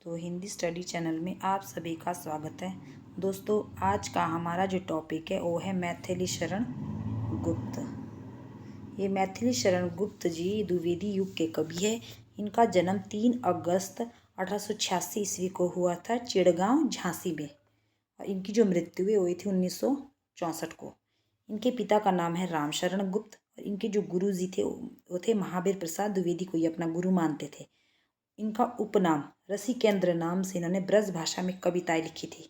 तो Hindi study channel में आप सभी का स्वागत है। दोस्तों, आज का हमारा जो टॉपिक है वो है मैथिली शरण गुप्त। ये मैथिली शरण गुप्त जी द्विवेदी युग के कवि है। इनका जन्म 3 अगस्त 1886 ईस्वी को हुआ था चिड़गांव, झांसी में, और इनकी जो मृत्यु हुई थी 1964 को। इनके पिता का नाम है रामशरण गुप्त और इनके जो गुरु जी थे वो थे महावीर प्रसाद द्विवेदी को ये अपना गुरु मानते थे। इनका उपनाम रसिकेंद्र नाम से इन्होंने ब्रज भाषा में कविताएं लिखी थी।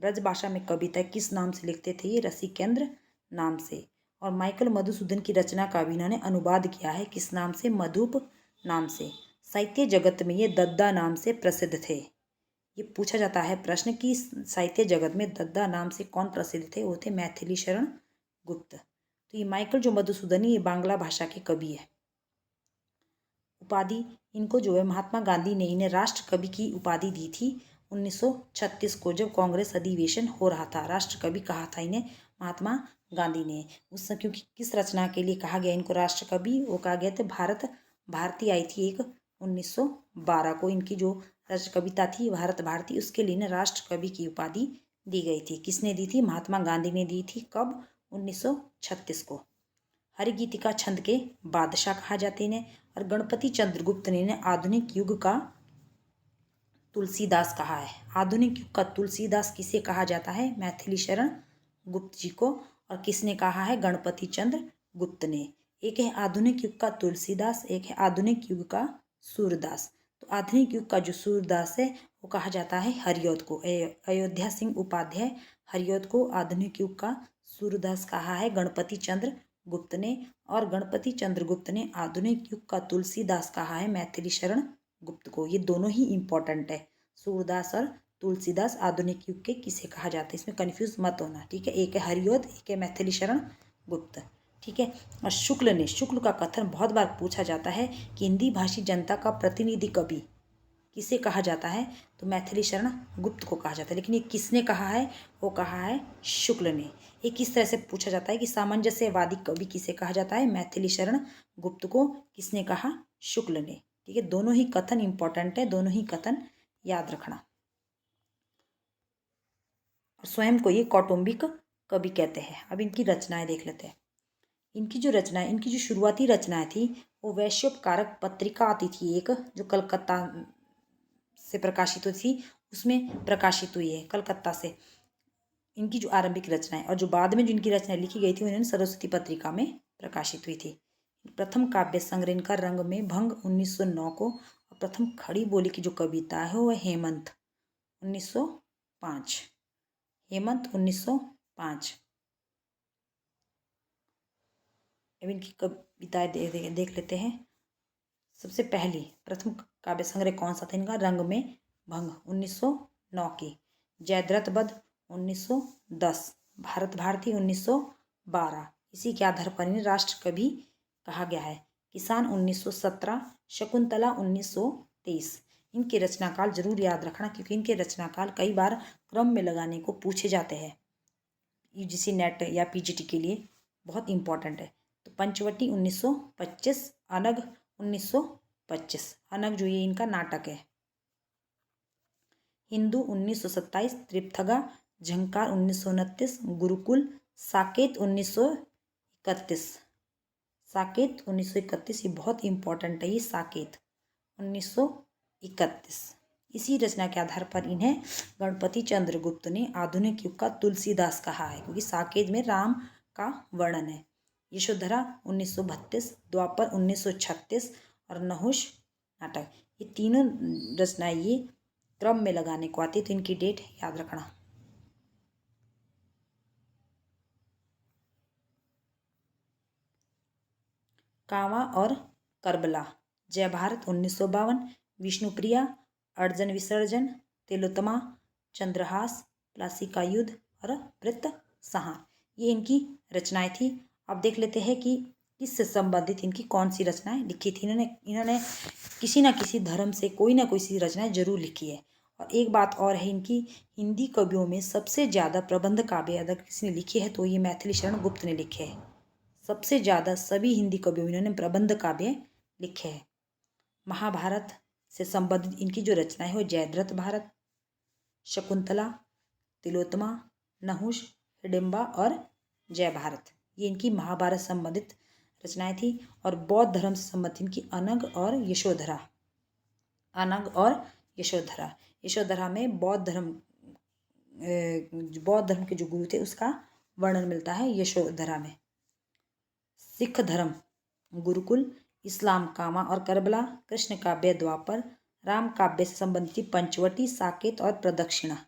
ब्रज भाषा में कविताएं किस नाम से लिखते थे? ये रसिकेंद्र नाम से। और माइकल मधुसूदन की रचना का भी इन्होंने अनुवाद किया है। किस नाम से? मधुप नाम से। साहित्य जगत में ये दद्दा नाम से प्रसिद्ध थे। ये पूछा जाता है प्रश्न कि साहित्य जगत में दद्दा नाम से कौन प्रसिद्ध थे? वो थे मैथिली शरण गुप्त। तो ये माइकल जो मधुसूदन ये बांग्ला भाषा के कवि है। उपाधि इनको जो है महात्मा गांधी ने इन्हें राष्ट्र कवि की उपाधि दी थी 1936 को, जब कांग्रेस अधिवेशन हो रहा था। राष्ट्र कवि कहा था इन्हें महात्मा गांधी ने। उस समय क्योंकि किस रचना के लिए कहा गया इनको राष्ट्र कवि? वो कहा गया था भारत भारती आई थी एक 1912 को। इनकी जो राष्ट्र कविता थी भारत भारती, उसके लिए इन्हें राष्ट्र कवि की उपाधि दी गई थी। किसने दी थी? महात्मा गांधी ने दी थी। कब? 1936 को। हरिगीतिका छंद के बादशाह कहा जाते इन्हें। और गणपति चंद्रगुप्त ने इन्हें आधुनिक युग का तुलसीदास कहा है। आधुनिक युग का तुलसीदास किसे कहा जाता है? मैथिली शरण गुप्त जी को। और किसने कहा है? गणपति चंद्र गुप्त ने। एक है आधुनिक युग का तुलसीदास, एक है आधुनिक युग का सूरदास। तो आधुनिक युग का जो सूरदास है वो कहा जाता है हरिऔध को। अयोध्या सिंह उपाध्याय हरिऔध को आधुनिक युग का सूरदास कहा है गणपति चंद्र गुप्त ने। और गणपति चंद्रगुप्त ने आधुनिक युग का तुलसीदास कहा है मैथिली शरण गुप्त को। ये दोनों ही इंपॉर्टेंट है। सूरदास और तुलसीदास आधुनिक युग के किसे कहा जाता है, इसमें कंफ्यूज मत होना, ठीक है। एक है हरिऔध, एक है मैथिली शरण गुप्त, ठीक है। और शुक्ल का कथन बहुत बार पूछा जाता है कि हिंदी भाषी जनता का प्रतिनिधि कवि किसे कहा जाता है? तो मैथिली शरण गुप्त को कहा जाता है। लेकिन ये किसने कहा है? वो कहा है शुक्ल ने। ये किस तरह से पूछा जाता है कि सामंजस्यवादी कवि किसे कहा जाता है? मैथिली शरण गुप्त को। किसने कहा? शुक्ल ने, ठीक है। दोनों ही कथन इंपॉर्टेंट है, दोनों ही कथन याद रखना। और स्वयं को ये कौटुंबिक कवि कहते हैं। अब इनकी रचनाएं देख लेते हैं। इनकी जो शुरुआती रचनाएं थी वो वैश्योपकारक पत्रिका आती थी एक, जो कलकत्ता से प्रकाशित हुई थी, उसमें प्रकाशित हुई है कलकत्ता से इनकी जो आरंभिक रचनाएं। और जो बाद में जो इनकी रचनाएं लिखी गई थी उन्होंने सरस्वती पत्रिका में प्रकाशित हुई थी। प्रथम काव्य संग्रह इनका रंग में भंग 1909 को। और प्रथम खड़ी बोली की जो कविता है वो हेमंत 1905। हेमंत 1905। अब इनकी कविताएं देख लेते हैं। सबसे पहली प्रथम काव्य संग्रह कौन सा था इनका? रंग में भंग 1909 की। जयद्रथ वध 1910। भारत भारती 1912। इसी के आधार पर इन्हें राष्ट्र कवि कहा गया है। किसान 1917। शकुंतला 1923। इनके रचनाकाल जरूर याद रखना क्योंकि इनके रचनाकाल कई बार क्रम में लगाने को पूछे जाते हैं। यूजीसी नेट या पीजीटी के लिए बहुत इंपॉर्टेंट है। तो पंचवटी 1925। अनग 1925। अनग जो ये इनका नाटक है। हिंदू 1927। त्रिपथगा। झंकार 1929। गुरुकुल। साकेत 1931। साकेत 1931 ये बहुत इंपॉर्टेंट है। ये साकेत 1931। इसी रचना के आधार पर इन्हें गणपति चंद्रगुप्त ने आधुनिक युग का तुलसीदास कहा है क्योंकि साकेत में राम का वर्णन है। यशोधरा 1932। द्वापर 1936। और नहुष नाटक, ये तीनों रचनाएं ये क्रम में लगाने को आती है, तो इनकी डेट याद रखना। कांवा और करबला। जय भारत 1952। विष्णुप्रिया। अर्जन विसर्जन। तिलोत्तमा। चंद्रहास। प्लासी का युद्ध और वृत्त संहार, ये इनकी रचनाएं थी। अब देख लेते हैं कि किससे संबंधित इनकी कौन सी रचनाएं लिखी थी। इन्होंने किसी ना किसी धर्म से कोई ना कोई सी रचनाएं जरूर लिखी है। और एक बात और है, इनकी हिंदी कवियों में सबसे ज़्यादा प्रबंध काव्य अगर किसी ने लिखे हैं तो ये मैथिली शरण गुप्त ने लिखे हैं। सबसे ज़्यादा सभी हिंदी कवियों में इन्होंने प्रबंध काव्य लिखे हैं। महाभारत से संबंधित इनकी जो रचनाएं हो जयद्रथ भारत, शकुंतला, तिलोत्तमा, नहुष, हिडिंबा और जय भारत, ये इनकी महाभारत संबंधित रचनाएं थी। और बौद्ध धर्म से संबंधित इनकी अनग और यशोधरा, अनग और यशोधरा। यशोधरा में बौद्ध धर्म के जो गुरु थे उसका वर्णन मिलता है यशोधरा में। सिख धर्म गुरुकुल, इस्लाम कामा और करबला, कृष्ण काव्य द्वापर, राम काव्य से संबंधित पंचवटी, साकेत और प्रदक्षिणा।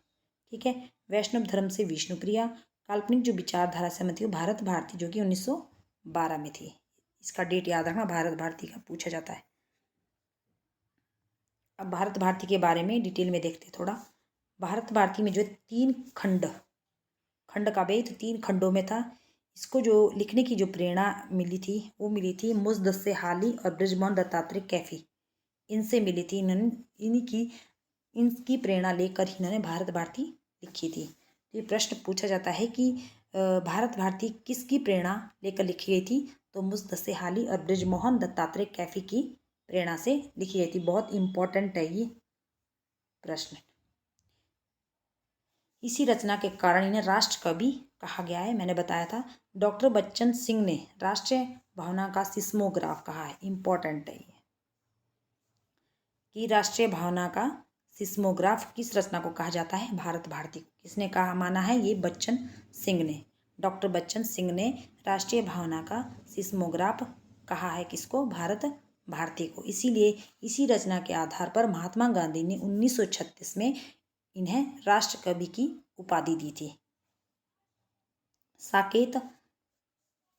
ठीक है। वैष्णव धर्म से विष्णुप्रिया, काल्पनिक जो विचारधारा से संबंधित भारत भारती जो कि 1912 में थी। इसका डेट याद रखना, भारत भारती का पूछा जाता है। अब भारत भारती के बारे में डिटेल में देखते थोड़ा। भारत भारती में जो 3 खंड काव्य तो 3 खंडों में था। इसको जो लिखने की जो प्रेरणा मिली थी वो मिली थी मुजद्दसे हाली और बृजमोहन दत्तात्रेय कैफी, इनसे मिली थी। इनकी प्रेरणा लेकर इन्होंने भारत भारती लिखी थी। तो ये प्रश्न पूछा जाता है कि भारत भारती किसकी प्रेरणा लेकर लिखी गई थी? तो मुजद्दसे हाली और बृजमोहन दत्तात्रेय कैफी की प्रेरणा से लिखी गई थी। बहुत इंपॉर्टेंट है ये प्रश्न। इसी रचना के कारण इन्हें राष्ट्र कवि कहा गया है। मैंने बताया था। डॉक्टर बच्चन सिंह ने राष्ट्रीय भावना का सिस्मोग्राफ कहा है। इंपॉर्टेंट है ये कि राष्ट्रीय भावना का सिस्मोग्राफ किस रचना को कहा जाता है? भारत भारती को। किसने कहा माना है? ये बच्चन सिंह ने, डॉक्टर बच्चन सिंह ने राष्ट्रीय भावना का सिस्मोग्राफ कहा है। किसको? भारत भारती को। इसीलिए इसी रचना के आधार पर महात्मा गांधी ने 1936 में इन्हें राष्ट्र कवि की उपाधि दी थी।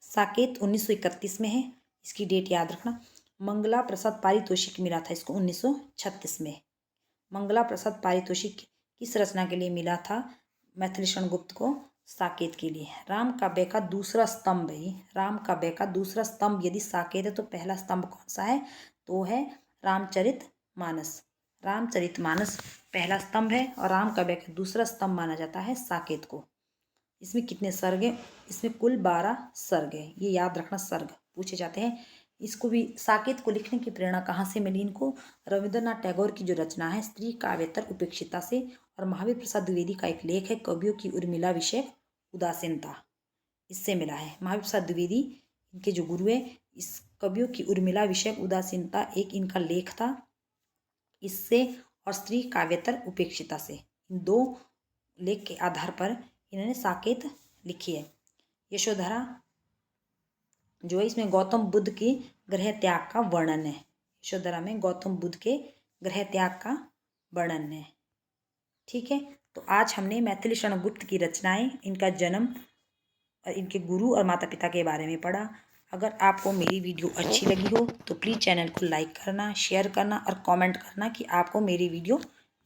साकेत 1931 में है। इसकी डेट याद रखना। मंगला प्रसाद पारितोषिक मिला था इसको 1936 में। मंगला प्रसाद पारितोषिक किस रचना के लिए मिला था? मैथिली शरण गुप्त को साकेत के लिए। राम काव्य का दूसरा स्तंभ है। राम काव्य का दूसरा स्तंभ यदि साकेत है तो पहला स्तंभ कौन सा है? तो है रामचरितमानस। रामचरितमानस पहला स्तंभ है और राम काव्य का दूसरा स्तंभ माना जाता है साकेत को। इसमें कितने सर्ग हैं? इसमें कुल 12 सर्ग है। ये याद रखना, सर्ग पूछे जाते हैं। इसको भी साकेत को लिखने की प्रेरणा कहाँ से मिली इनको? रविंद्रनाथ टैगोर की जो रचना है स्त्री काव्यतर उपेक्षिता से, और महावीर प्रसाद द्विवेदी का एक लेख है कवियों की उर्मिला विषय उदासीनता, इससे मिला है। महावीर प्रसाद द्विवेदी इनके जो गुरु है। इस कवियों की उर्मिला विषय उदासीनता एक इनका लेख था, इससे और स्त्री काव्यतर उपेक्षिता से, इन 2 लेख के आधार पर इन्होंने साकेत लिखी है। यशोधरा जो है इसमें गौतम बुद्ध की गृह त्याग का वर्णन है। यशोधरा में गौतम बुद्ध के गृह त्याग का वर्णन है। ठीक है। तो आज हमने मैथिली शरण गुप्त की रचनाएं, इनका जन्म और इनके गुरु और माता पिता के बारे में पढ़ा। अगर आपको मेरी वीडियो अच्छी लगी हो तो प्लीज़ चैनल को लाइक करना, शेयर करना और कमेंट करना कि आपको मेरी वीडियो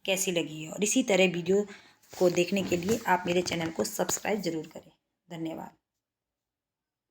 कैसी लगी है। और इसी तरह वीडियो को देखने के लिए आप मेरे चैनल को सब्सक्राइब ज़रूर करें। धन्यवाद।